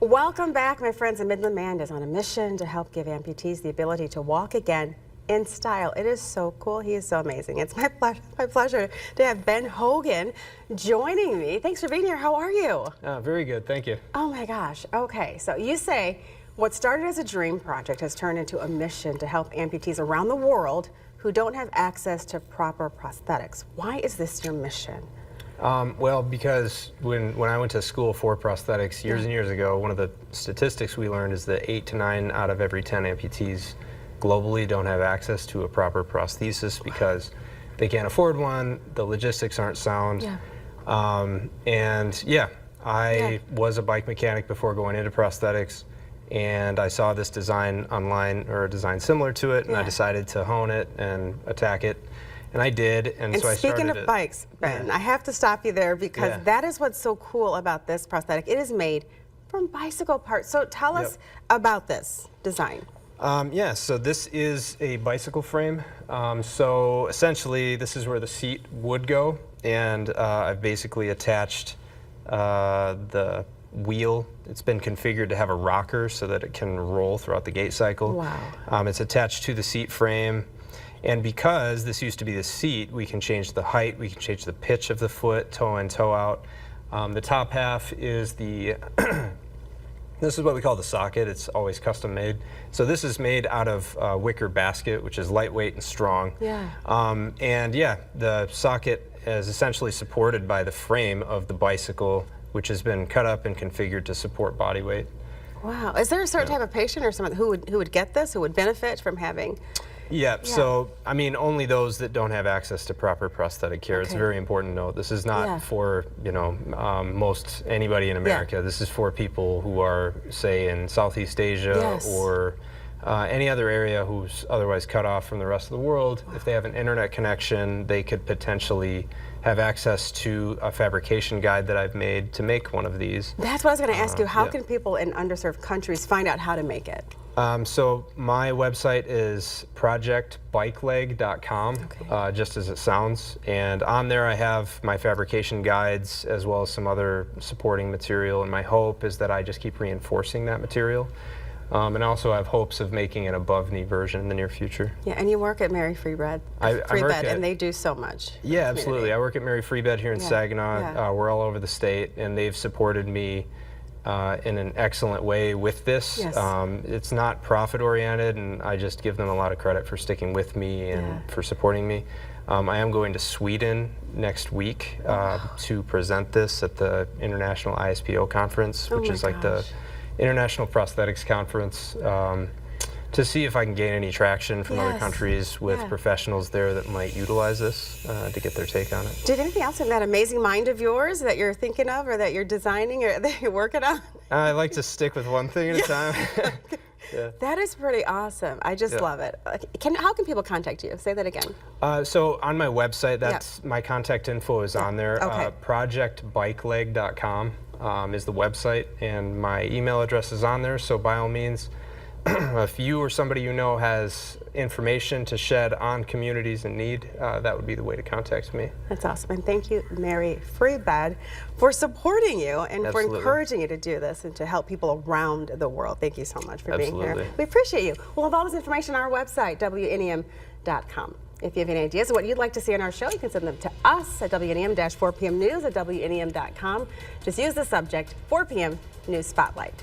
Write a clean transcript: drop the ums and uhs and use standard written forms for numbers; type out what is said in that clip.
Welcome back, my friends. The Midland Man is on a mission to help give amputees the ability to walk again in style. It is so cool. He is so amazing. It's my pleasure to have Ben Hogan joining me. Thanks for being here. How are you? Very good, thank you. Oh my gosh. Okay, so you say what started as a dream project has turned into a mission to help amputees around the world who don't have access to proper prosthetics. Why is this your mission? Well, because when I went to school for prosthetics years and years ago, one of the statistics we learned is that 8 to 9 out of every 10 amputees globally don't have access to a proper prosthesis because they can't afford one, the logistics aren't sound. I was a bike mechanic before going into prosthetics, and I saw this design online, or a design similar to it, and I decided to hone it and attack it. And I did, and so I started. Speaking of bikes, Ben, I have to stop you there because that is what's so cool about this prosthetic. It is made from bicycle parts. So tell us about this design. So this is a bicycle frame. So essentially, this is where the seat would go, and I've basically attached the wheel. It's been configured to have a rocker so that it can roll throughout the gait cycle. Wow. It's attached to the seat frame. And because this used to be the seat, we can change the height, we can change the pitch of the foot, toe in, toe out. The top half is the, this is what we call the socket. It's always custom made. So this is made out of wicker basket, which is lightweight and strong. The socket is essentially supported by the frame of the bicycle, which has been cut up and configured to support body weight. Wow. Is there a certain type of patient or someone who would get this, who would benefit from having? So I mean, only those that don't have access to proper prosthetic care. It's very important to note. This is not for, you know, most anybody in America. This is for people who are, say, in Southeast Asia or any other area who's otherwise cut off from the rest of the world. If they have an internet connection, they could potentially have access to a fabrication guide that I've made to make one of these. That's what I was going to ask you. How can people in underserved countries find out how to make it? So my website is projectbikeleg.com, just as it sounds. And on there I have my fabrication guides as well as some other supporting material. And my hope is that I just keep reinforcing that material. And also I have hopes of making an above-knee version in the near future. Yeah, and you work at Mary Free Bed, and they do so much. Yeah, absolutely. I work at Mary Free Bed here in Saginaw. We're all over the state, and they've supported me in an excellent way with this. It's not profit-oriented, and I just give them a lot of credit for sticking with me and for supporting me. I am going to Sweden next week to present this at the International ISPO Conference, which is like the International Prosthetics Conference, to see if I can gain any traction from other countries with professionals there that might utilize this to get their take on it. Did anything else in that amazing mind of yours that you're thinking of, or that you're designing, or that you're working on? I like to stick with one thing at a time. That is pretty awesome. I just love it. How can people contact you? Say that again. So on my website, that's my contact info is on there. Projectbikeleg.com is the website, and my email address is on there. So by all means, if you or somebody you know has information to shed on communities in need, that would be the way to contact me. That's awesome. And thank you, Mary Free Bed, for supporting you and for encouraging you to do this and to help people around the world. Thank you so much for being here. We appreciate you. We'll have all this information on our website, WNEM.com. If you have any ideas of what you'd like to see on our show, you can send them to us at WNEM-4PM News at WNEM.com. Just use the subject 4 p.m. News Spotlight.